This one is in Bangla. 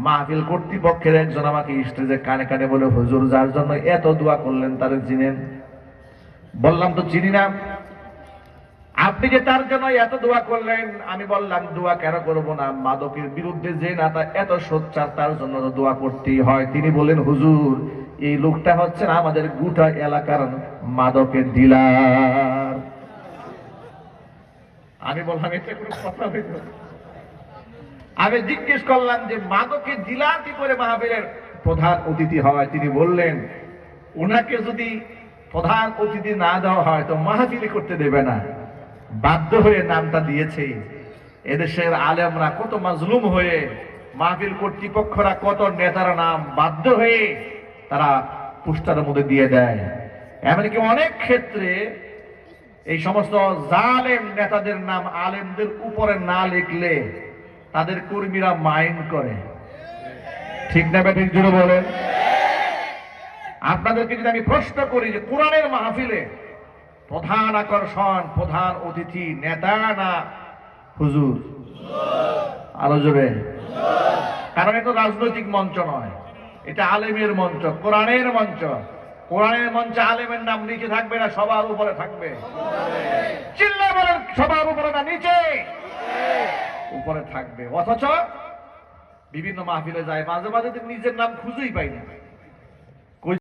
মাহফিল কর্তৃপক্ষের একজন আমাকে স্টেজে কানে কানে বলে, হুজুর যার জন্য এত দোয়া করলেন তারে চিনেন? বললাম তো চিনি না। আপনি যে তার জন্য এত দোয়া করলেন, আমি বললাম দোয়া কেন করব না, মাদকের বিরুদ্ধে যে নাতা এত সোচ্চার তার জন্য তো দোয়া করতেই হয়। তিনি বলেন, হুজুর এই লোকটা হচ্ছে না আমাদের গোটা এলাকার মাদকের ডিলার। আমি বললাম এটা কোনো কথা হইল? আমি জিজ্ঞেস করলাম যে মাদকের ডিলার কি করে মাহফিলের প্রধান অতিথি হয়? তিনি বললেন, ওনাকে যদি প্রধান অতিথি না দেওয়া হয় তো মাহফিল করতে দেবে না। বাধ্য হয়ে নামটা দিয়েছে। এদেশের আলেমরা কত মাজলুম হয়ে, মাহফিল কর্তৃপক্ষরা কত নেতারা নাম বাধ্য হয়ে তারা পোস্টারের মধ্যে দিয়ে দেয়। এমনকি অনেক ক্ষেত্রে এই সমস্ত জালেম নেতাদের নাম আলেমদের উপরে না লিখলে তাদের কর্মীরা মাইন্ড করে। ঠিক না ঠিক জুড়ে বলেন? আপনাদেরকে যদি আমি প্রশ্ন করি যে কোরআনের মাহফিলে প্রধান আকর্ষণ, প্রধান অতিথি নেতা না হুজুর? আরো জোরে। কারণ এটা রাজনৈতিক মঞ্চ নয়, এটা আলেমের মঞ্চ, কোরআনের মঞ্চ। কোরআনের মঞ্চে আলেমের নাম নিচে থাকবে না, সবার উপরে থাকবে। চিল্লায় বলেন, সবার উপরে না নিচে? উপরে থাকবে। অথচ বিভিন্ন মাহফিলে যায়, মাঝে মাঝে নিজের নাম খুঁজেই পাই না।